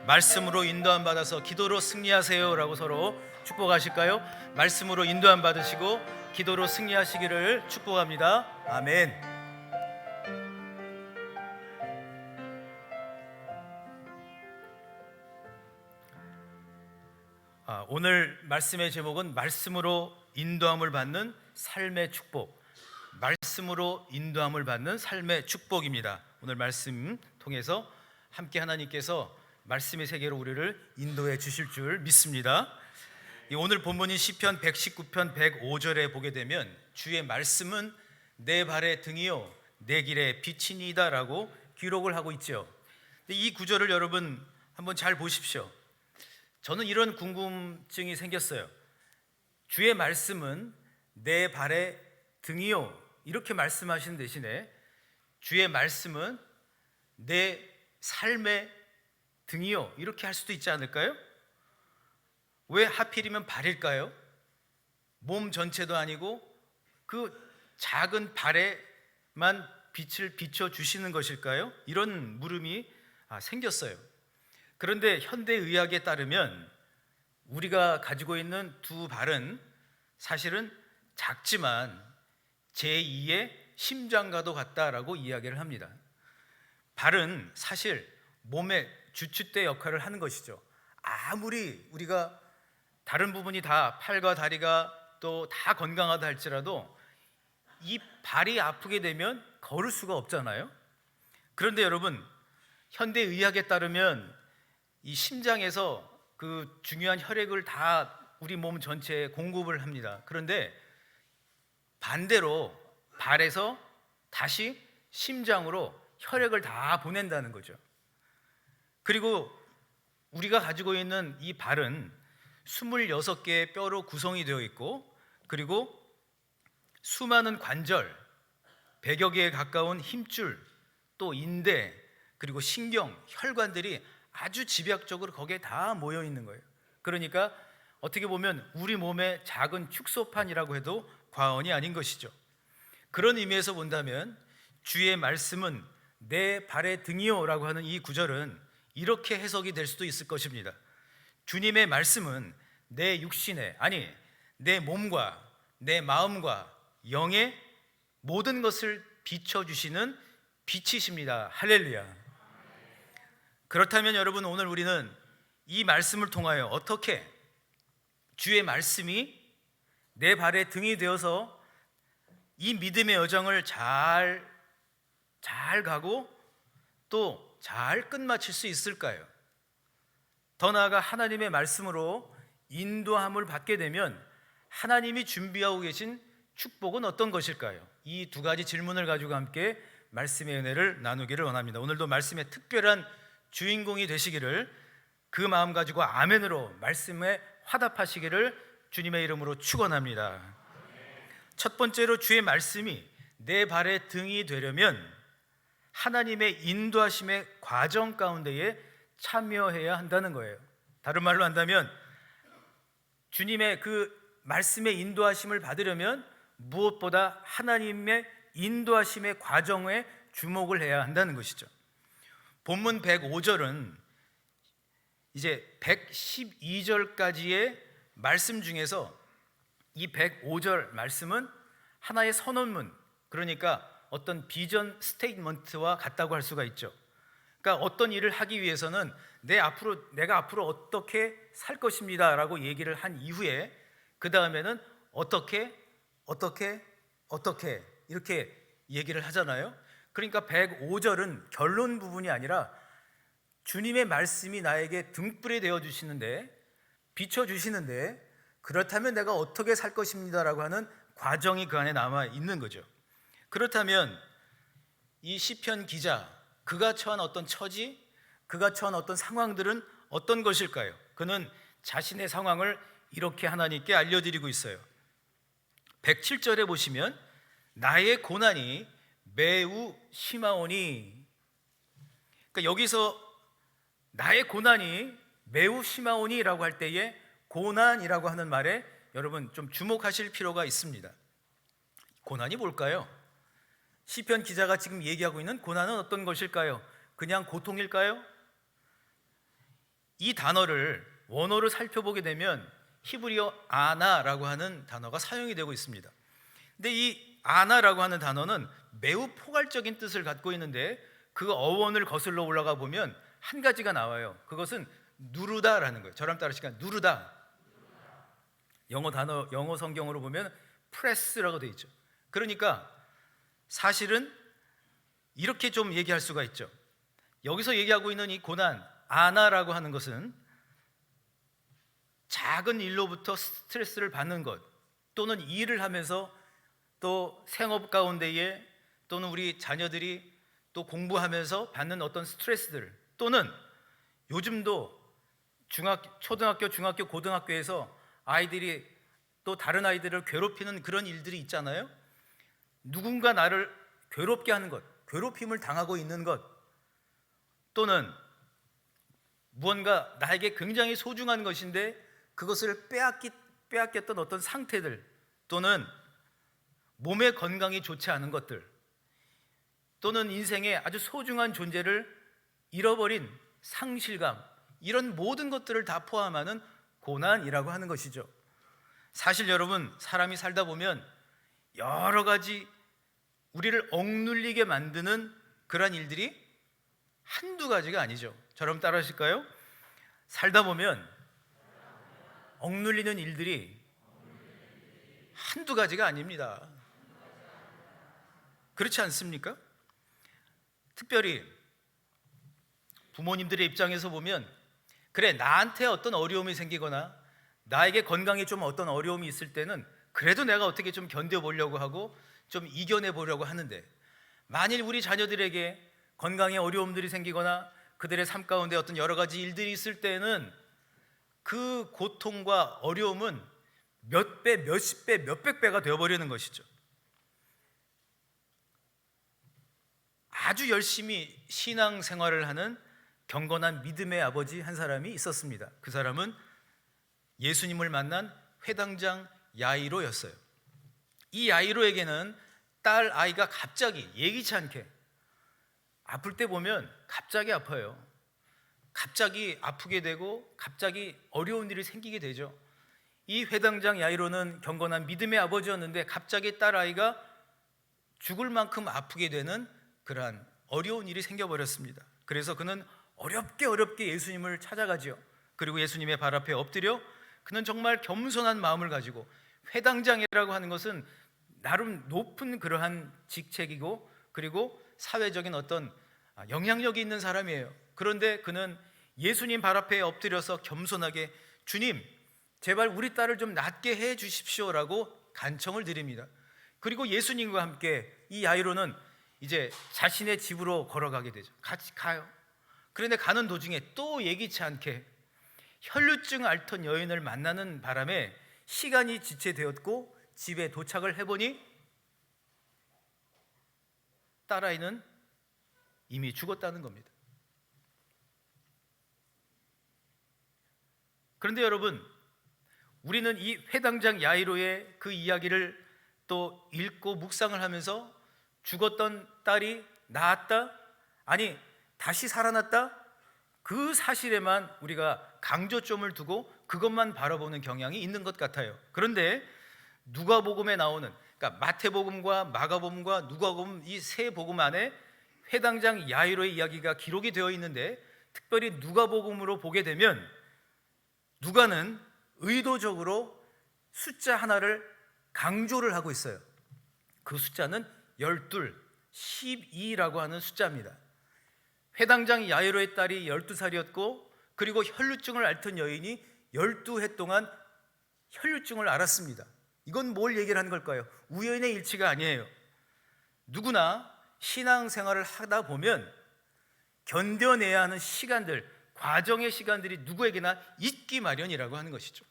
말씀으로 인도함 받아서 기도로 승리하세요 라고 서로 축복하실까요? 말씀으로 인도함 받으시고 기도로 승리하시기를 축복합니다. 아멘. 오늘 말씀의 제목은 말씀으로 인도함을 받는 삶의 축복. 말씀으로 인도함을 받는 삶의 축복입니다. 오늘 말씀 통해서 함께 하나님께서 말씀의 세계로 우리를 인도해 주실 줄 믿습니다. 오늘 본문인 시편 119편 105절에 보게 되면 주의 말씀은 내 발의 등이요 내 길의 빛이니이다 라고 기록을 하고 있죠. 이 구절을 여러분 한번 잘 보십시오. 저는 이런 궁금증이 생겼어요. 주의 말씀은 내 발의 등이요 이렇게 말씀하시는 대신에 주의 말씀은 내 삶의 등이요 이렇게 할 수도 있지 않을까요? 왜 하필이면 발일까요? 몸 전체도 아니고 그 작은 발에만 빛을 비춰주시는 것일까요? 이런 물음이 생겼어요. 그런데 현대의학에 따르면 우리가 가지고 있는 두 발은 사실은 작지만 제2의 심장과도 같다라고 이야기를 합니다. 발은 사실 몸의 주춧대 역할을 하는 것이죠. 아무리 우리가 다른 부분이 다 팔과 다리가 또 다 건강하다 할지라도 이 발이 아프게 되면 걸을 수가 없잖아요. 그런데 여러분, 현대의학에 따르면 이 심장에서 그 중요한 혈액을 다 우리 몸 전체에 공급을 합니다. 그런데 반대로 발에서 다시 심장으로 혈액을 다 보낸다는 거죠. 그리고 우리가 가지고 있는 이 발은 26개의 뼈로 구성이 되어 있고 그리고 수많은 관절, 100여 개에 가까운 힘줄, 또 인대, 그리고 신경, 혈관들이 아주 집약적으로 거기에 다 모여 있는 거예요. 그러니까 어떻게 보면 우리 몸의 작은 축소판이라고 해도 과언이 아닌 것이죠. 그런 의미에서 본다면 주의 말씀은 내 발의 등이요 라고 하는 이 구절은 이렇게 해석이 될 수도 있을 것입니다. 주님의 말씀은 내 육신에, 아니 내 몸과 내 마음과 영의 모든 것을 비춰주시는 빛이십니다. 할렐루야. 그렇다면 여러분, 오늘 우리는 이 말씀을 통하여 어떻게 주의 말씀이 내 발의 등이 되어서 이 믿음의 여정을 잘 가고 또 잘 끝마칠 수 있을까요? 더 나아가 하나님의 말씀으로 인도함을 받게 되면 하나님이 준비하고 계신 축복은 어떤 것일까요? 이 두 가지 질문을 가지고 함께 말씀의 은혜를 나누기를 원합니다. 오늘도 말씀의 특별한 주인공이 되시기를, 그 마음 가지고 아멘으로 말씀에 화답하시기를 주님의 이름으로 축원합니다. 첫 번째로 주의 말씀이 내 발의 등이 되려면 하나님의 인도하심의 과정 가운데에 참여해야 한다는 거예요. 다른 말로 한다면 주님의 그 말씀의 인도하심을 받으려면 무엇보다 하나님의 인도하심의 과정에 주목을 해야 한다는 것이죠. 본문 105절은 이제 112절까지의 말씀 중에서 이 105절 말씀은 하나의 선언문, 그러니까 어떤 비전 스테이트먼트와 같다고 할 수가 있죠. 그러니까 어떤 일을 하기 위해서는 내가 앞으로 어떻게 살 것입니다 라고 얘기를 한 이후에 그 다음에는 어떻게 이렇게 얘기를 하잖아요. 그러니까 105절은 결론 부분이 아니라 주님의 말씀이 나에게 등불이 되어주시는데, 비춰주시는데, 그렇다면 내가 어떻게 살 것입니다 라고 하는 과정이 그 안에 남아 있는 거죠. 그렇다면 이 시편 기자, 그가 처한 어떤 처지, 그가 처한 어떤 상황들은 어떤 것일까요? 그는 자신의 상황을 이렇게 하나님께 알려드리고 있어요. 107절에 보시면 나의 고난이 매우 심하오니, 그러니까 여기서 나의 고난이 매우 심하오니 라고 할 때에 고난이라고 하는 말에 여러분 좀 주목하실 필요가 있습니다. 고난이 뭘까요? 시편 기자가 지금 얘기하고 있는 고난은 어떤 것일까요? 그냥 고통일까요? 이 단어를 원어를 살펴보게 되면 히브리어 아나라고 하는 단어가 사용이 되고 있습니다. 근데 이 아나라고 하는 단어는 매우 포괄적인 뜻을 갖고 있는데 그 어원을 거슬러 올라가 보면 한 가지가 나와요. 그것은 누르다라는 거예요. 저랑 따르시니까 누르다. 영어 성경으로 보면 프레스라고 되어 있죠. 그러니까 사실은 이렇게 좀 얘기할 수가 있죠. 여기서 얘기하고 있는 이 고난, 아나라고 하는 것은 작은 일로부터 스트레스를 받는 것, 또는 일을 하면서 또 생업 가운데에, 또는 우리 자녀들이 또 공부하면서 받는 어떤 스트레스들, 또는 요즘도 초등학교, 중학교, 고등학교에서 아이들이 또 다른 아이들을 괴롭히는 그런 일들이 있잖아요. 누군가 나를 괴롭게 하는 것, 괴롭힘을 당하고 있는 것, 또는 무언가 나에게 굉장히 소중한 것인데 그것을 빼앗겼던 어떤 상태들, 또는 몸의 건강이 좋지 않은 것들, 또는 인생의 아주 소중한 존재를 잃어버린 상실감, 이런 모든 것들을 다 포함하는 고난이라고 하는 것이죠. 사실 여러분, 사람이 살다 보면 여러 가지 우리를 억눌리게 만드는 그러한 일들이 한두 가지가 아니죠. 저럼 따라하실까요? 살다 보면 억눌리는 일들이 한두 가지가 아닙니다. 그렇지 않습니까? 특별히 부모님들의 입장에서 보면, 그래, 나한테 어떤 어려움이 생기거나 나에게 건강에 좀 어떤 어려움이 있을 때는 그래도 내가 어떻게 좀 견뎌보려고 하고 좀 이겨내보려고 하는데, 만일 우리 자녀들에게 건강에 어려움들이 생기거나 그들의 삶 가운데 어떤 여러 가지 일들이 있을 때는 그 고통과 어려움은 몇 배, 몇십 배, 몇백 배가 되어버리는 것이죠. 아주 열심히 신앙생활을 하는 경건한 믿음의 아버지 한 사람이 있었습니다. 그 사람은 예수님을 만난 회당장 야이로였어요. 이 야이로에게는 딸 아이가 갑자기 예기치 않게 아플 때 보면 갑자기 아파요. 갑자기 아프게 되고 갑자기 어려운 일이 생기게 되죠. 이 회당장 야이로는 경건한 믿음의 아버지였는데 갑자기 딸 아이가 죽을 만큼 아프게 되는 그러한 어려운 일이 생겨버렸습니다. 그래서 그는 어렵게 예수님을 찾아가지요. 그리고 예수님의 발 앞에 엎드려 그는 정말 겸손한 마음을 가지고, 회당장이라고 하는 것은 나름 높은 그러한 직책이고 그리고 사회적인 어떤 영향력이 있는 사람이에요. 그런데 그는 예수님 발 앞에 엎드려서 겸손하게, 주님, 제발 우리 딸을 좀 낫게 해 주십시오라고 간청을 드립니다. 그리고 예수님과 함께 이 야이로는 이제 자신의 집으로 걸어가게 되죠. 같이 가요. 그런데 가는 도중에 또 예기치 않게 혈루증 앓던 여인을 만나는 바람에 시간이 지체되었고 집에 도착을 해보니 딸아이는 이미 죽었다는 겁니다. 그런데 여러분, 우리는 이 회당장 야이로의 그 이야기를 또 읽고 묵상을 하면서 죽었던 딸이 나았다? 아니, 다시 살아났다? 그 사실에만 우리가 강조점을 두고 그것만 바라보는 경향이 있는 것 같아요. 그런데 누가복음에 나오는, 그러니까 마태복음과 마가복음과 누가복음 이 세 복음 안에 회당장 야이로의 이야기가 기록이 되어 있는데, 특별히 누가복음으로 보게 되면 누가는 의도적으로 숫자 하나를 강조를 하고 있어요. 그 숫자는 12, 12라고 하는 숫자입니다. 회당장 야이로의 딸이 12살이었고 그리고 혈루증을 앓던 여인이 12해 동안 혈루증을 앓았습니다. 이건 뭘 얘기를 하는 걸까요? 우연의 일치가 아니에요. 누구나 신앙생활을 하다 보면 견뎌내야 하는 시간들, 과정의 시간들이 누구에게나 있기 마련이라고 하는 것이죠.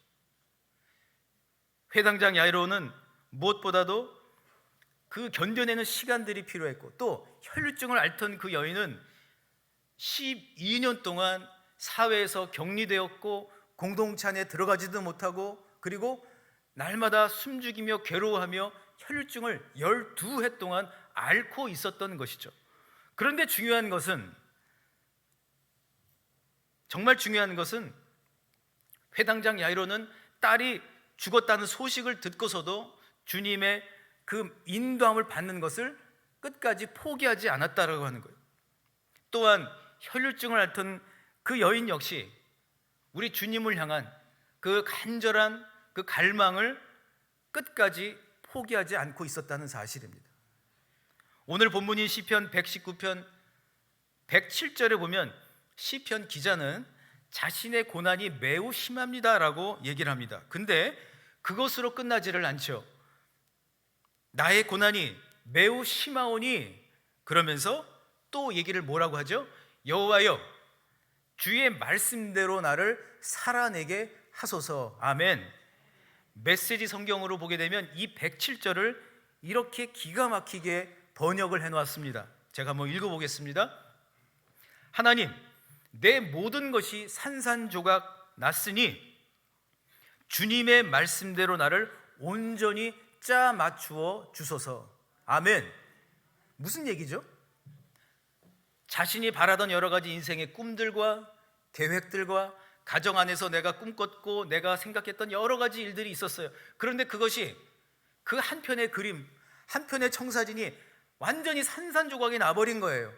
회당장 야이로는 무엇보다도 그 견뎌내는 시간들이 필요했고, 또 혈루증을 앓던 그 여인은 12년 동안 사회에서 격리되었고 공동체 안에 들어가지도 못하고, 그리고 날마다 숨죽이며 괴로워하며 혈루증을 12해 동안 앓고 있었던 것이죠. 그런데 중요한 것은 정말 중요한 것은 회당장 야이로는 딸이 죽었다는 소식을 듣고서도 주님의 그 인도함을 받는 것을 끝까지 포기하지 않았다라고 하는 거예요. 또한 혈류증을 앓던 그 여인 역시 우리 주님을 향한 그 간절한 그 갈망을 끝까지 포기하지 않고 있었다는 사실입니다. 오늘 본문인 시편 119편 107절에 보면 시편 기자는 자신의 고난이 매우 심합니다라고 얘기를 합니다. 근데 그것으로 끝나지를 않죠. 나의 고난이 매우 심하오니, 그러면서 또 얘기를 뭐라고 하죠? 여호와여, 주의 말씀대로 나를 살아내게 하소서. 아멘. 메시지 성경으로 보게 되면 이 107절을 이렇게 기가 막히게 번역을 해놓았습니다. 제가 한번 읽어보겠습니다. 하나님, 내 모든 것이 산산조각 났으니 주님의 말씀대로 나를 온전히 짜 맞추어 주소서. 아멘. 무슨 얘기죠? 자신이 바라던 여러 가지 인생의 꿈들과 계획들과 가정 안에서 내가 꿈꿨고 내가 생각했던 여러 가지 일들이 있었어요. 그런데 그것이 그 한 편의 그림, 한 편의 청사진이 완전히 산산조각이 나버린 거예요.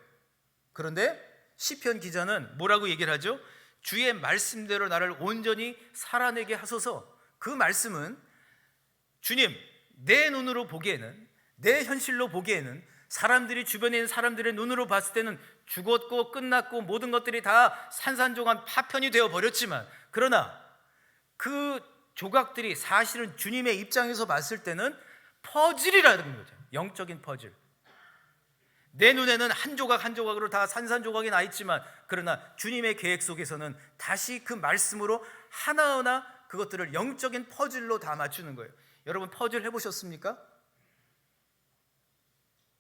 그런데 시편 기자는 뭐라고 얘기를 하죠? 주의 말씀대로 나를 온전히 살아내게 하소서. 그 말씀은 주님, 내 눈으로 보기에는, 내 현실로 보기에는, 사람들이 주변에 있는 사람들의 눈으로 봤을 때는 죽었고 끝났고 모든 것들이 다 산산조각 파편이 되어 버렸지만, 그러나 그 조각들이 사실은 주님의 입장에서 봤을 때는 퍼즐이라는 거죠. 영적인 퍼즐. 내 눈에는 한 조각 한 조각으로 다 산산조각이 나 있지만, 그러나 주님의 계획 속에서는 다시 그 말씀으로 하나하나 그것들을 영적인 퍼즐로 다 맞추는 거예요. 여러분, 퍼즐 해보셨습니까?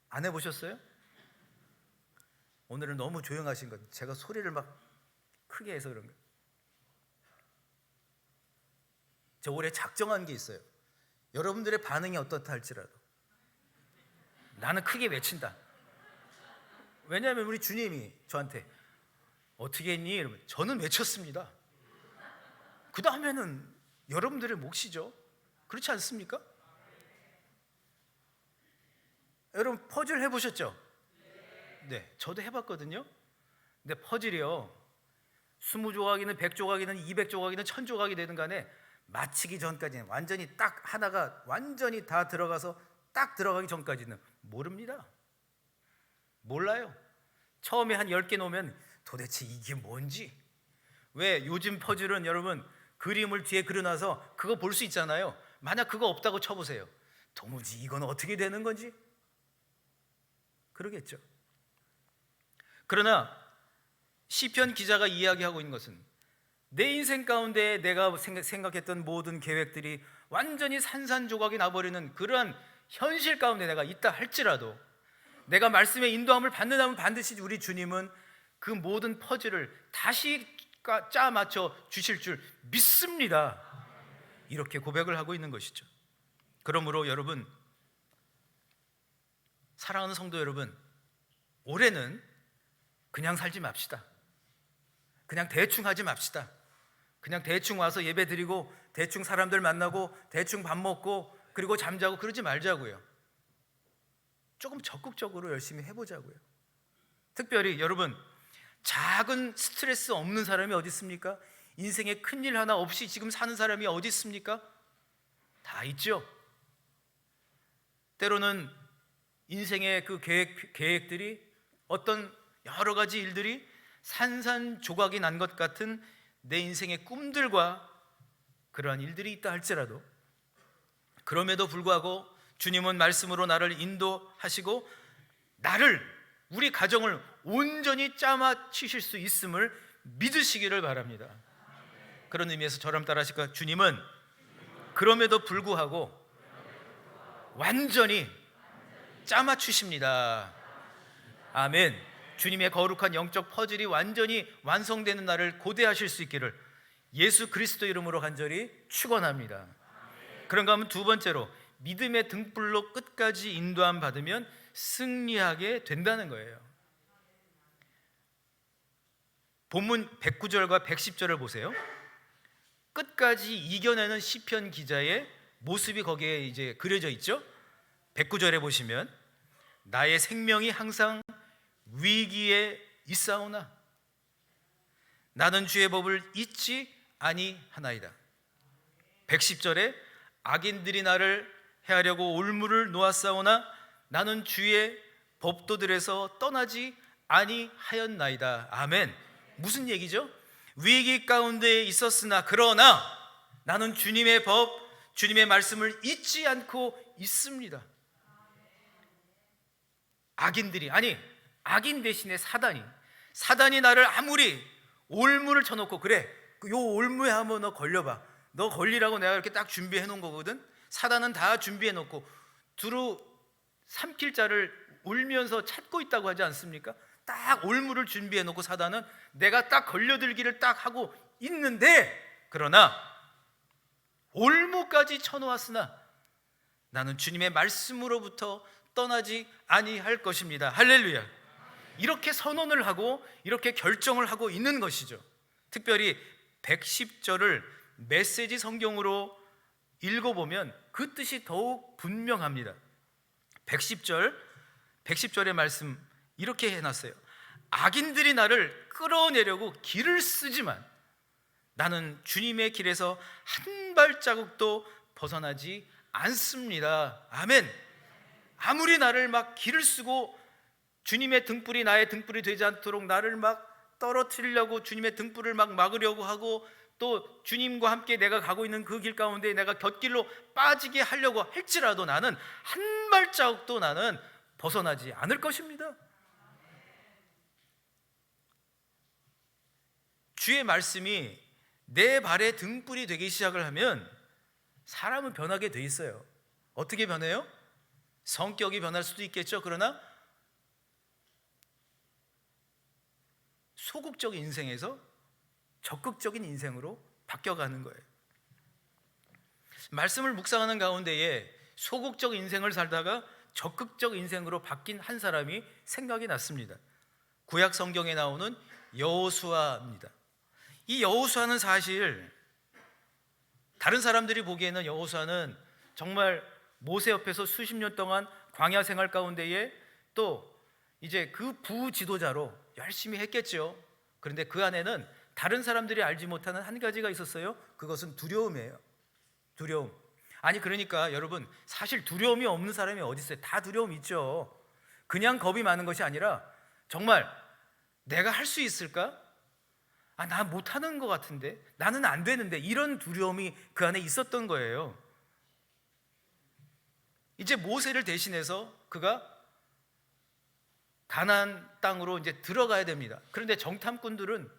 안 해보셨어요? 오늘은 너무 조용하신 것, 제가 소리를 막 크게 해서 그런 거예요. 저 올해 작정한 게 있어요. 여러분들의 반응이 어떻다 할지라도 나는 크게 외친다. 왜냐하면 우리 주님이 저한테 어떻게 했니? 이러면 저는 외쳤습니다. 그 다음에는 여러분들의 몫이죠. 그렇지 않습니까? 여러분, 퍼즐 해보셨죠? 네, 저도 해봤거든요. 근데 퍼즐이요, 20조각이든 100조각이든 200조각이든 1000조각이 되든 간에 마치기 전까지는, 완전히 딱 하나가 완전히 다 들어가서 딱 들어가기 전까지는 모릅니다. 몰라요. 처음에 한 10개 놓으면 도대체 이게 뭔지. 왜 요즘 퍼즐은 여러분 그림을 뒤에 그려놔서 그거 볼 수 있잖아요. 만약 그거 없다고 쳐보세요. 도무지 이건 어떻게 되는 건지? 그러겠죠. 그러나 시편 기자가 이야기하고 있는 것은 내 인생 가운데 내가 생각했던 모든 계획들이 완전히 산산조각이 나버리는 그러한 현실 가운데 내가 있다 할지라도, 내가 말씀의 인도함을 받는다면 반드시 우리 주님은 그 모든 퍼즐을 다시 짜 맞춰 주실 줄 믿습니다. 이렇게 고백을 하고 있는 것이죠. 그러므로 여러분, 사랑하는 성도 여러분, 올해는 그냥 살지 맙시다. 그냥 대충 하지 맙시다. 그냥 대충 와서 예배 드리고 대충 사람들 만나고 대충 밥 먹고 그리고 잠자고 그러지 말자고요. 조금 적극적으로 열심히 해보자고요. 특별히 여러분, 작은 스트레스 없는 사람이 어디 있습니까? 인생에 큰일 하나 없이 지금 사는 사람이 어디 있습니까? 다 있죠. 때로는 인생의 그 계획들이, 어떤 여러 가지 일들이 산산조각이 난 것 같은 내 인생의 꿈들과 그러한 일들이 있다 할지라도, 그럼에도 불구하고 주님은 말씀으로 나를 인도하시고 나를, 우리 가정을 온전히 짜맞추실 수 있음을 믿으시기를 바랍니다. 그런 의미에서 저랑 따라 하실까요? 주님은 그럼에도 불구하고 완전히 짜맞추십니다. 아멘. 주님의 거룩한 영적 퍼즐이 완전히 완성되는 날을 고대하실 수 있기를 예수 그리스도 이름으로 간절히 축원합니다. 그런가 하면 두 번째로, 믿음의 등불로 끝까지 인도함 받으면 승리하게 된다는 거예요. 본문 109절과 110절을 보세요. 끝까지 이겨내는 시편 기자의 모습이 거기에 이제 그려져 있죠. 109절에 보시면 나의 생명이 항상 위기에 있사오나 나는 주의 법을 잊지 아니하나이다. 110절에 악인들이 나를 해하려고 올무를 놓았사오나 나는 주의 법도들에서 떠나지 아니하였나이다. 아멘. 무슨 얘기죠? 위기 가운데 있었으나 그러나 나는 주님의 법, 주님의 말씀을 잊지 않고 있습니다. 악인들이, 아니 악인 대신에 사단이 나를 아무리 올무를 쳐놓고, 그래 요 올무에 한번 너 걸려봐, 너 걸리라고 내가 이렇게 딱 준비해 놓은 거거든. 사단은 다 준비해 놓고 두루 삼킬 자를 울면서 찾고 있다고 하지 않습니까? 딱 올무를 준비해 놓고 사단은 내가 딱 걸려들기를 딱 하고 있는데, 그러나 올무까지 쳐놓았으나 나는 주님의 말씀으로부터 떠나지 아니할 것입니다. 할렐루야. 이렇게 선언을 하고 이렇게 결정을 하고 있는 것이죠. 특별히 110절을 메시지 성경으로 읽어보면 그 뜻이 더욱 분명합니다. 110절의 말씀 이렇게 해놨어요. 악인들이 나를 끌어내려고 길을 쓰지만 나는 주님의 길에서 한 발자국도 벗어나지 않습니다. 아멘. 아무리 나를 막 길을 쓰고 주님의 등불이 나의 등불이 되지 않도록 나를 막 떨어뜨리려고 주님의 등불을 막 막으려고 하고, 또 주님과 함께 내가 가고 있는 그 길 가운데 내가 곁길로 빠지게 하려고 할지라도 나는 한 발자국도 나는 벗어나지 않을 것입니다. 주의 말씀이 내 발에 등불이 되기 시작을 하면 사람은 변하게 돼 있어요. 어떻게 변해요? 성격이 변할 수도 있겠죠. 그러나 소극적인 인생에서 적극적인 인생으로 바뀌어가는 거예요. 말씀을 묵상하는 가운데에 소극적 인생을 살다가 적극적 인생으로 바뀐 한 사람이 생각이 났습니다. 구약 성경에 나오는 여호수아입니다. 이 여호수아는 사실 다른 사람들이 보기에는 여호수아는 정말 모세 옆에서 수십 년 동안 광야 생활 가운데에 또 이제 그 부지도자로 열심히 했겠죠. 그런데 그 안에는 다른 사람들이 알지 못하는 한 가지가 있었어요. 그것은 두려움이에요. 두려움. 아니 그러니까 여러분, 사실 두려움이 없는 사람이 어디 있어요? 다 두려움 있죠. 그냥 겁이 많은 것이 아니라 정말 내가 할 수 있을까? 나 못하는 것 같은데, 나는 안 되는데, 이런 두려움이 그 안에 있었던 거예요. 이제 모세를 대신해서 그가 가나안 땅으로 이제 들어가야 됩니다. 그런데 정탐꾼들은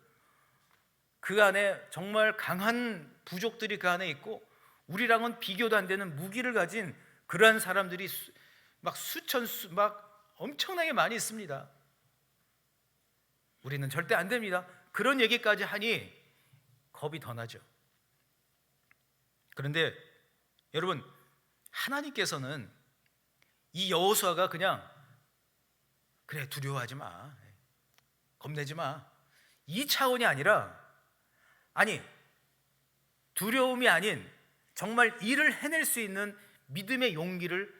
그 안에 정말 강한 부족들이 그 안에 있고 우리랑은 비교도 안 되는 무기를 가진 그러한 사람들이 막 막 엄청나게 많이 있습니다. 우리는 절대 안 됩니다. 그런 얘기까지 하니 겁이 더 나죠. 그런데 여러분, 하나님께서는 이 여호수아가 그냥 그래 두려워하지 마, 겁내지 마, 이 차원이 아니라, 아니 두려움이 아닌 정말 일을 해낼 수 있는 믿음의 용기를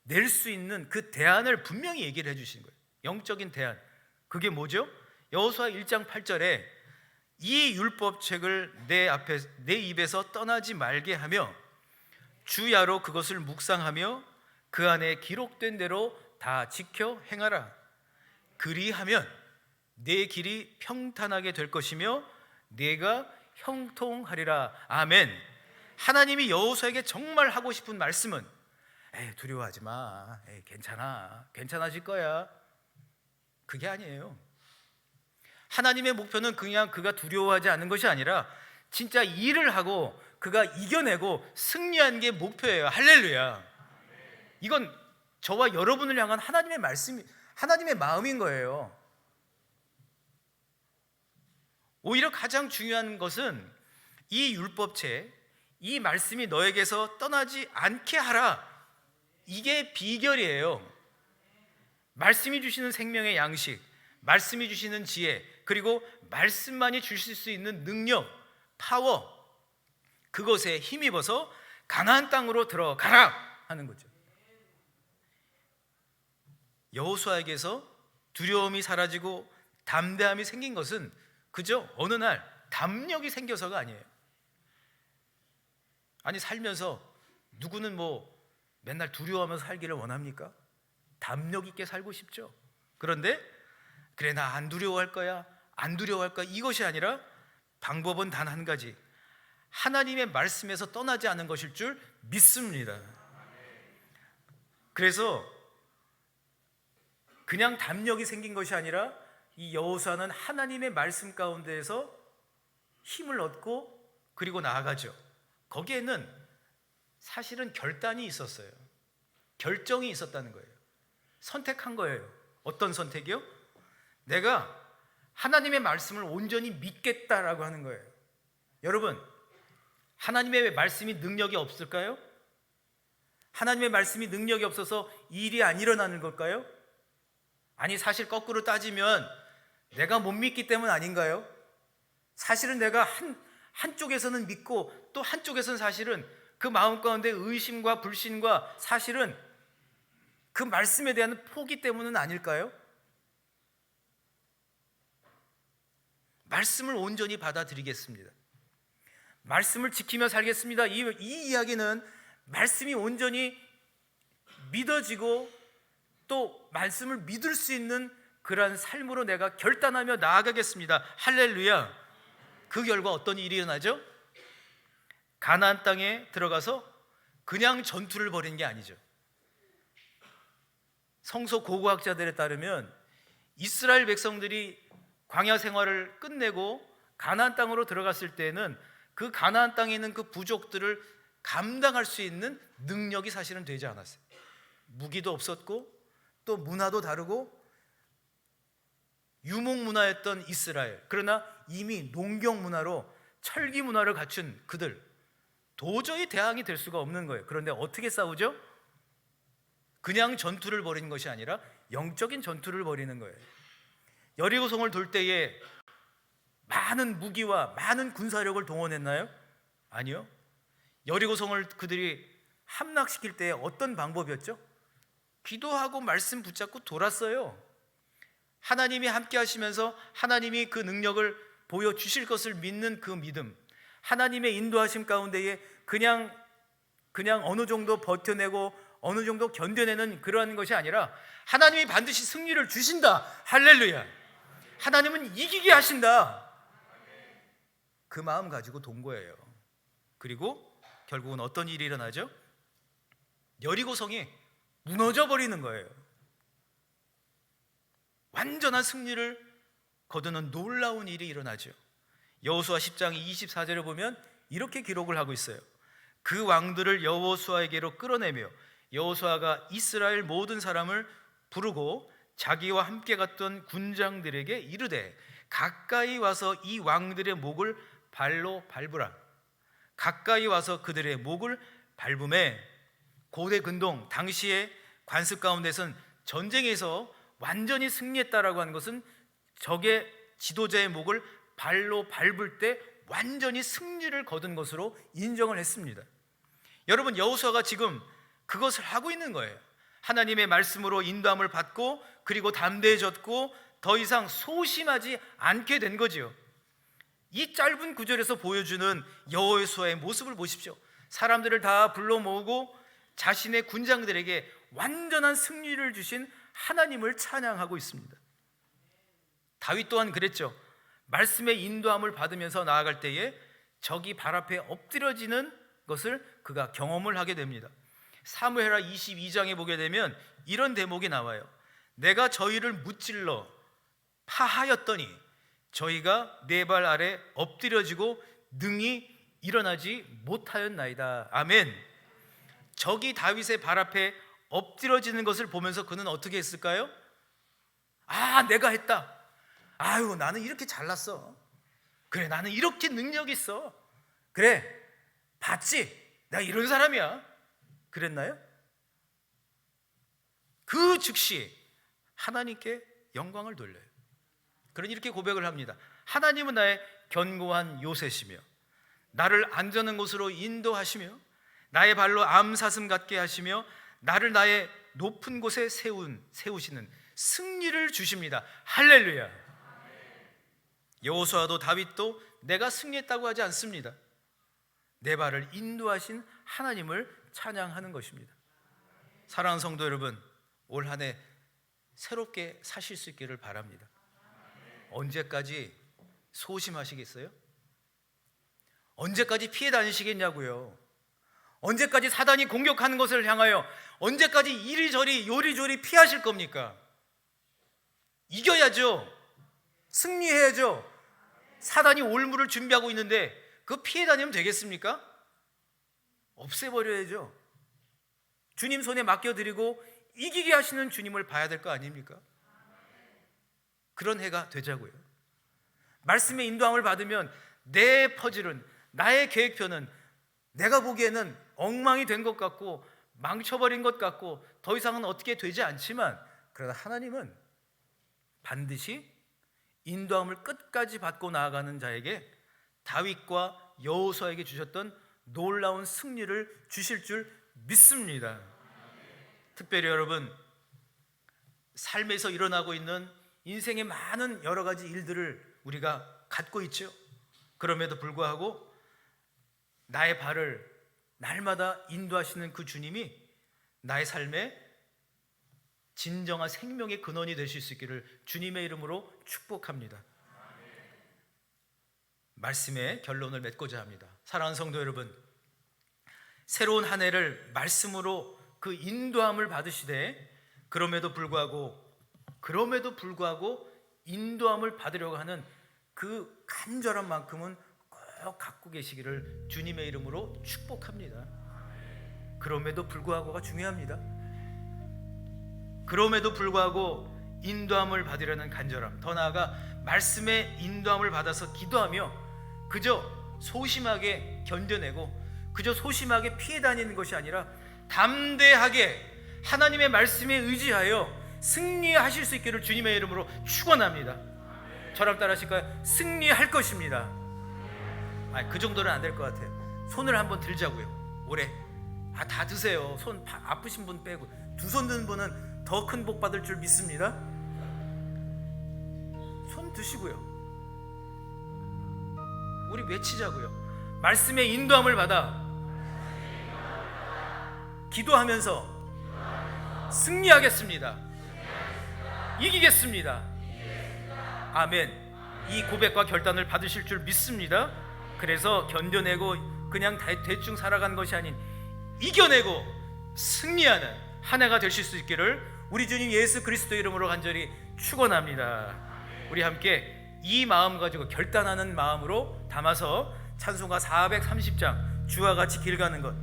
낼 수 있는 그 대안을 분명히 얘기를 해주신 거예요. 영적인 대안. 그게 뭐죠? 여호수아 1장 8절에 이 율법책을 내 입에서 떠나지 말게 하며 주야로 그것을 묵상하며 그 안에 기록된 대로 다 지켜 행하라. 그리하면 내 길이 평탄하게 될 것이며 내가 형통하리라. 아멘. 하나님이 여호수아에게 정말 하고 싶은 말씀은 두려워하지 마, 괜찮아, 괜찮아질 거야, 그게 아니에요. 하나님의 목표는 그냥 그가 두려워하지 않는 것이 아니라 진짜 일을 하고 그가 이겨내고 승리하는 게 목표예요. 할렐루야. 이건 저와 여러분을 향한 하나님의 말씀이, 하나님의 마음인 거예요. 오히려 가장 중요한 것은 이 율법책, 이 말씀이 너에게서 떠나지 않게 하라, 이게 비결이에요. 말씀이 주시는 생명의 양식, 말씀이 주시는 지혜, 그리고 말씀만이 주실 수 있는 능력, 파워, 그것에 힘입어서 가나안 땅으로 들어가라 하는 거죠. 여호수아에게서 두려움이 사라지고 담대함이 생긴 것은 그저 어느 날 담력이 생겨서가 아니에요. 아니, 살면서 누구는 맨날 두려워하면서 살기를 원합니까? 담력 있게 살고 싶죠. 그런데 그래, 나 안 두려워할 거야, 안 두려워할 거야, 이것이 아니라 방법은 단 한 가지, 하나님의 말씀에서 떠나지 않은 것일 줄 믿습니다. 그래서 그냥 담력이 생긴 것이 아니라 이 여호수아는 하나님의 말씀 가운데에서 힘을 얻고 그리고 나아가죠. 거기에는 사실은 결단이 있었어요. 결정이 있었다는 거예요. 선택한 거예요. 어떤 선택이요? 내가 하나님의 말씀을 온전히 믿겠다라고 하는 거예요. 여러분, 하나님의 말씀이 능력이 없을까요? 하나님의 말씀이 능력이 없어서 일이 안 일어나는 걸까요? 아니, 사실 거꾸로 따지면 내가 못 믿기 때문 아닌가요? 사실은 내가 한쪽에서는 믿고 또 한쪽에서는 사실은 그 마음 가운데 의심과 불신과 사실은 그 말씀에 대한 포기 때문은 아닐까요? 말씀을 온전히 받아들이겠습니다. 말씀을 지키며 살겠습니다. 이 이야기는 말씀이 온전히 믿어지고 또 말씀을 믿을 수 있는 그러한 삶으로 내가 결단하며 나아가겠습니다. 할렐루야. 그 결과 어떤 일이 일어나죠? 가나안 땅에 들어가서 그냥 전투를 벌인 게 아니죠. 성서 고고학자들에 따르면 이스라엘 백성들이 광야 생활을 끝내고 가나안 땅으로 들어갔을 때에는 그 가나안 땅에 있는 그 부족들을 감당할 수 있는 능력이 사실은 되지 않았어요. 무기도 없었고 또 문화도 다르고 유목 문화였던 이스라엘, 그러나 이미 농경 문화로 철기 문화를 갖춘 그들, 도저히 대항이 될 수가 없는 거예요. 그런데 어떻게 싸우죠? 그냥 전투를 벌이는 것이 아니라 영적인 전투를 벌이는 거예요. 여리고성을 돌 때에 많은 무기와 많은 군사력을 동원했나요? 아니요. 여리고성을 그들이 함락시킬 때 어떤 방법이었죠? 기도하고 말씀 붙잡고 돌았어요. 하나님이 함께 하시면서 하나님이 그 능력을 보여주실 것을 믿는 그 믿음, 하나님의 인도하심 가운데에 그냥 어느 정도 버텨내고 어느 정도 견뎌내는 그러한 것이 아니라 하나님이 반드시 승리를 주신다. 할렐루야. 하나님은 이기게 하신다. 그 마음 가지고 돈 거예요. 그리고 결국은 어떤 일이 일어나죠? 여리고성이 무너져 버리는 거예요. 완전한 승리를 거두는 놀라운 일이 일어나죠. 여호수아 10장 24절을 보면 이렇게 기록을 하고 있어요. 그 왕들을 여호수아에게로 끌어내며 여호수아가 이스라엘 모든 사람을 부르고 자기와 함께 갔던 군장들에게 이르되 가까이 와서 이 왕들의 목을 발로 밟으라. 가까이 와서 그들의 목을 밟음에 고대 근동 당시의 관습 가운데선 전쟁에서 완전히 승리했다라고 하는 것은 적의 지도자의 목을 발로 밟을 때 완전히 승리를 거둔 것으로 인정을 했습니다. 여러분, 여호수아가 지금 그것을 하고 있는 거예요. 하나님의 말씀으로 인도함을 받고 그리고 담대해졌고 더 이상 소심하지 않게 된 거지요. 이 짧은 구절에서 보여주는 여호수아의 모습을 보십시오. 사람들을 다 불러 모으고 자신의 군장들에게 완전한 승리를 주신 하나님을 찬양하고 있습니다. 다윗 또한 그랬죠. 말씀의 인도함을 받으면서 나아갈 때에 적이 발 앞에 엎드려지는 것을 그가 경험을 하게 됩니다. 사무엘하 22장에 보게 되면 이런 대목이 나와요. 내가 저희를 무찔러 파하였더니 저희가 내 발 아래 엎드려지고 능히 일어나지 못하였나이다. 아멘. 적이 다윗의 발 앞에 엎드려지는 것을 보면서 그는 어떻게 했을까요? 아, 내가 했다. 아유, 나는 이렇게 잘났어. 그래, 나는 이렇게 능력이 있어. 그래, 봤지? 나 이런 사람이야. 그랬나요? 그 즉시 하나님께 영광을 돌려요. 그러니 이렇게 고백을 합니다. 하나님은 나의 견고한 요새시며 나를 안전한 곳으로 인도하시며 나의 발로 암사슴 같게 하시며 나를 나의 높은 곳에 세우시는 승리를 주십니다. 할렐루야. 여호수아도 다윗도 내가 승리했다고 하지 않습니다. 내 발을 인도하신 하나님을 찬양하는 것입니다. 사랑하는 성도 여러분, 올 한 해 새롭게 사실 수 있기를 바랍니다. 언제까지 소심하시겠어요? 언제까지 피해 다니시겠냐고요? 언제까지 사단이 공격하는 것을 향하여 언제까지 이리저리 요리조리 피하실 겁니까? 이겨야죠. 승리해야죠. 사단이 올무를 준비하고 있는데 그 피해 다니면 되겠습니까? 없애버려야죠. 주님 손에 맡겨드리고 이기게 하시는 주님을 봐야 될 거 아닙니까? 그런 해가 되자고요. 말씀의 인도함을 받으면 내 퍼즐은, 나의 계획표는 내가 보기에는 엉망이 된 것 같고 망쳐버린 것 같고 더 이상은 어떻게 되지 않지만, 그러나 하나님은 반드시 인도함을 끝까지 받고 나아가는 자에게 다윗과 여호수아에게 주셨던 놀라운 승리를 주실 줄 믿습니다. 특별히 여러분, 삶에서 일어나고 있는 인생의 많은 여러 가지 일들을 우리가 갖고 있죠. 그럼에도 불구하고 나의 발을 날마다 인도하시는 그 주님이 나의 삶에 진정한 생명의 근원이 되실 수 있기를 주님의 이름으로 축복합니다. 말씀의 결론을 맺고자 합니다. 사랑하는 성도 여러분, 새로운 한 해를 말씀으로 그 인도함을 받으시되 그럼에도 불구하고 인도함을 받으려고 하는 그 간절한 만큼은 꼭 갖고 계시기를 주님의 이름으로 축복합니다. 그럼에도 불구하고가 중요합니다. 그럼에도 불구하고 인도함을 받으려는 간절함, 더 나아가 말씀의 인도함을 받아서 기도하며 그저 소심하게 견뎌내고 그저 소심하게 피해 다니는 것이 아니라 담대하게 하나님의 말씀에 의지하여 승리하실 수 있기를 주님의 이름으로 축원합니다. 저랑 따라 하실까요? 승리할 것입니다. 그 정도는 안 될 것 같아요. 손을 한번 들자고요. 올해 다 드세요. 손 아프신 분 빼고. 두 손 든 분은 더 큰 복 받을 줄 믿습니다. 손 드시고요. 우리 외치자고요. 말씀의 인도함을 받아 기도하면서 승리하겠습니다. 이기겠습니다. 아멘. 이 고백과 결단을 받으실 줄 믿습니다. 그래서 견뎌내고 그냥 대충 살아가는 것이 아닌 이겨내고 승리하는 한 해가 되실 수 있기를 우리 주님 예수 그리스도 이름으로 간절히 축원합니다. 우리 함께 이 마음 가지고 결단하는 마음으로 담아서 찬송가 430장 주와 같이 길 가는 것,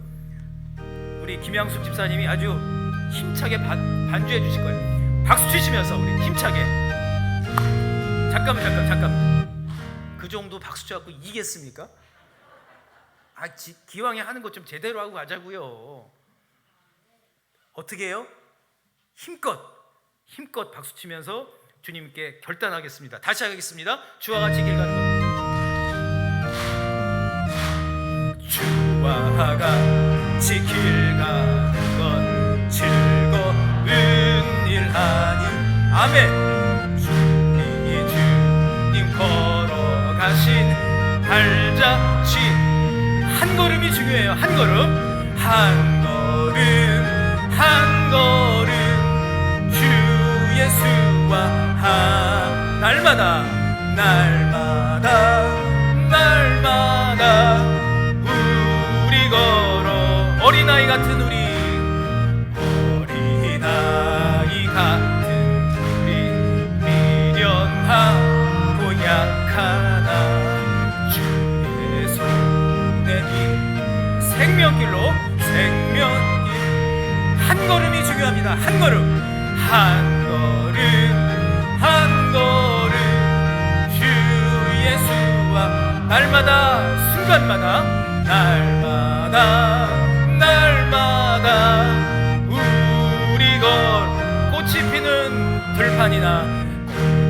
우리 김양숙 집사님이 아주 힘차게 반주해 주실 거예요. 박수 치시면서 우리 힘차게. 잠깐. 그 정도 박수 쳐갖고 이기겠습니까? 기왕에 하는 것 좀 제대로 하고 가자고요. 어떻게 해요? 힘껏 박수 치면서 주님께 결단하겠습니다. 다시 하겠습니다. 주와 같이 길 가는 것. 주와 같이 길 가는 건 즐거운 일 아님. 아멘. 주님 걸어가신 발자취 한 걸음이 중요해요. 한 걸음 주 예수와 날마다 우리 걸어 어린아이 같은 우리 미련하고 약하나 주의 손에 생명길 한 걸음이 중요합니다. 한 걸음 주 예수와 날마다 순간마다 우리 걸 꽃이 피는 들판이나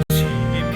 꽃이 피는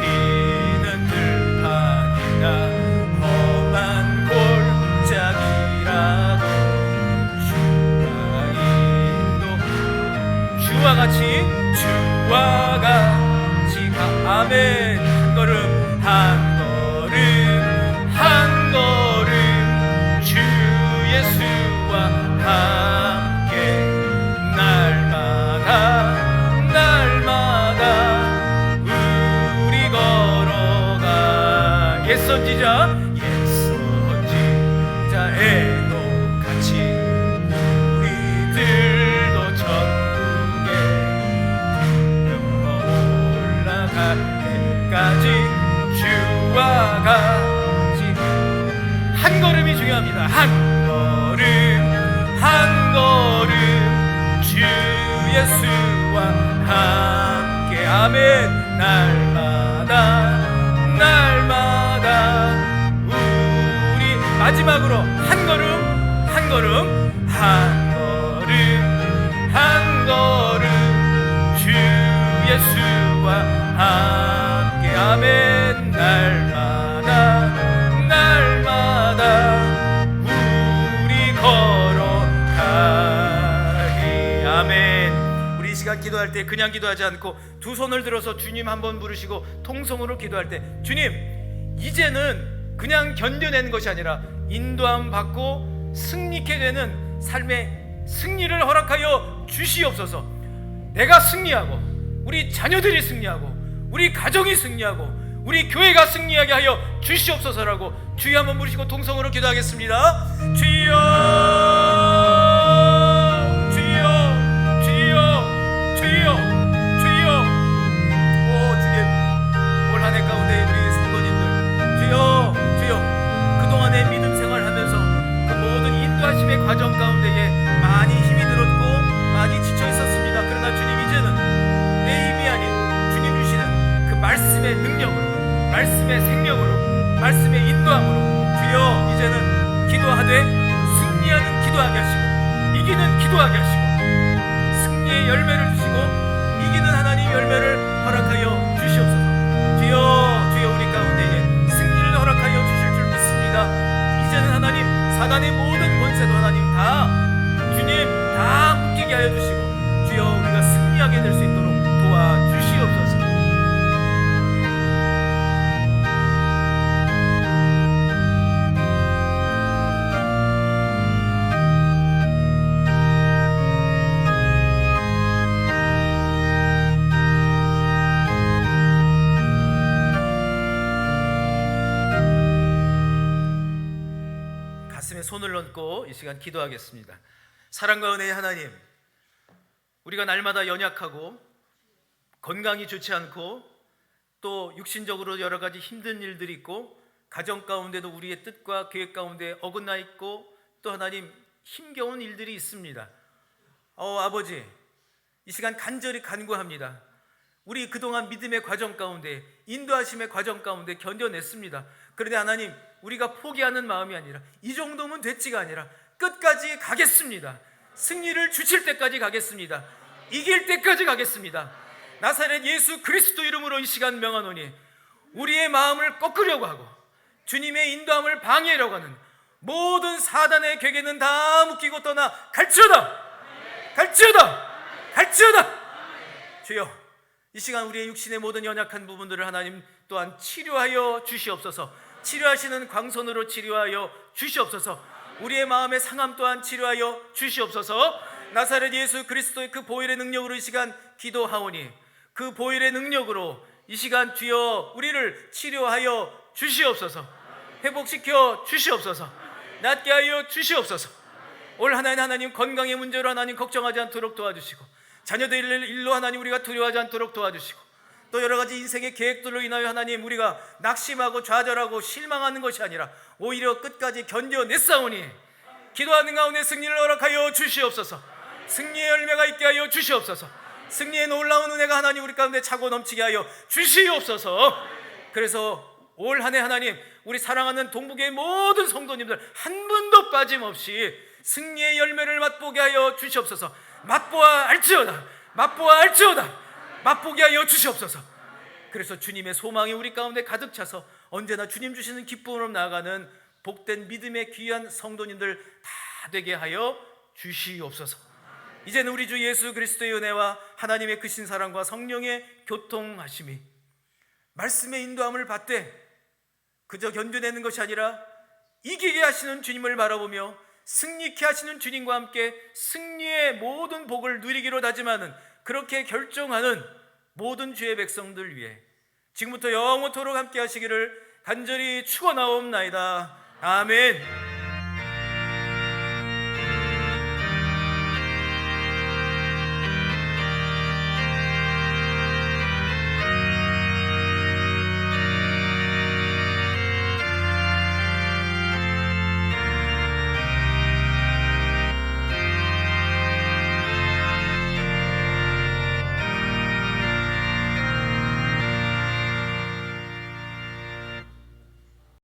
한 걸음이 중요합니다. 한 걸음 한 걸음 주 예수와 함께. 아멘. 날마다 우리 마지막으로 한 걸음 한 걸음 주 예수와 함께. 아멘. 날마다 우리 걸어가리. 아멘. 우리 이 시간 기도할 때 그냥 기도하지 않고 두 손을 들어서 주님 한번 부르시고 통성으로 기도할 때, 주님, 이제는 그냥 견뎌내는 것이 아니라 인도함 받고 승리케 되는 삶의 승리를 허락하여 주시옵소서. 내가 승리하고 우리 자녀들이 승리하고 우리 가정이 승리하고 우리 교회가 승리하게 하여 주시옵소서라고 주여 한번 부르시고 통성으로 기도하겠습니다. 주여, 주여, 주여, 주여, 주여. 오 주님, 올 한 해 가운데 우리 성도님들, 주여, 주여, 그동안의 믿음 생활하면서 그 모든 인도하심의 과정 가운데에 많이 힘이 들었고 많이 지쳐 있었습니다. 그러나 주님, 이제는 내 힘이 아닌 주님 주시는 그 말씀의 능력으로, 말씀의 생명으로, 말씀의 인도함으로 주여 이제는 기도하되 승리하는 기도하게 하시고 이기는 기도하게 하시고 승리의 열매를 주시고 이기는 하나님 열매를 허락하여 주시옵소서. 주여, 주여, 우리 가운데에 승리를 허락하여 주실 줄 믿습니다. 이제는 하나님 사단의 모든 권세도 하나님 다 주님 다 묶이게 하여 주시고 주여 우리가 승리하게 될 수 있도록 도와주시옵소서. 가슴에 손을 얹고 이 시간 기도하겠습니다. 사랑과 은혜의 하나님, 우리가 날마다 연약하고 건강이 좋지 않고 또 육신적으로 여러 가지 힘든 일들이 있고 가정 가운데도 우리의 뜻과 계획 가운데 어긋나 있고 또 하나님 힘겨운 일들이 있습니다. 아버지, 이 시간 간절히 간구합니다. 우리 그동안 믿음의 과정 가운데 인도하심의 과정 가운데 견뎌냈습니다. 그런데 하나님, 우리가 포기하는 마음이 아니라 이 정도면 됐지가 아니라 끝까지 가겠습니다. 승리를 주실 때까지 가겠습니다. 이길 때까지 가겠습니다. 나사렛 예수 그리스도 이름으로 이 시간 명하노니 우리의 마음을 꺾으려고 하고 주님의 인도함을 방해하려고 하는 모든 사단의 궤계는 다 묶이고 떠나 갈지어다, 갈지어다, 갈지어다. 주여, 이 시간 우리의 육신의 모든 연약한 부분들을 하나님 또한 치료하여 주시옵소서. 치료하시는 광선으로 치료하여 주시옵소서. 우리의 마음의 상함 또한 치료하여 주시옵소서. 나사렛 예수 그리스도의 그 보혈의 능력으로 이 시간 기도하오니 그 보혈의 능력으로 이 시간 주여 우리를 치료하여 주시옵소서. 회복시켜 주시옵소서. 낫게 하여 주시옵소서. 올 한 해 하나님 건강의 문제로 하나님 걱정하지 않도록 도와주시고 자녀들 일로 하나님 우리가 두려워하지 않도록 도와주시고 또 여러 가지 인생의 계획들로 인하여 하나님 우리가 낙심하고 좌절하고 실망하는 것이 아니라 오히려 끝까지 견뎌냈사오니 기도하는 가운데 승리를 허락하여 주시옵소서. 승리의 열매가 있게 하여 주시옵소서. 승리의 놀라운 은혜가 하나님 우리 가운데 차고 넘치게 하여 주시옵소서. 그래서 올 한 해 하나님 우리 사랑하는 동북의 모든 성도님들 한 분도 빠짐없이 승리의 열매를 맛보게 하여 주시옵소서. 맛보아 알지어다, 맛보아 알지어다, 맛보게 하여 주시옵소서. 그래서 주님의 소망이 우리 가운데 가득 차서 언제나 주님 주시는 기쁨으로 나아가는 복된 믿음의 귀한 성도님들 다 되게 하여 주시옵소서. 이제는 우리 주 예수 그리스도의 은혜와 하나님의 크신 사랑과 성령의 교통하심이 말씀의 인도함을 받되 그저 견뎌내는 것이 아니라 이기게 하시는 주님을 바라보며 승리케 하시는 주님과 함께 승리의 모든 복을 누리기로 다짐하는 그렇게 결정하는 모든 주의 백성들 위해 지금부터 영원토록 함께 하시기를 간절히 축원하옵나이다. 아멘.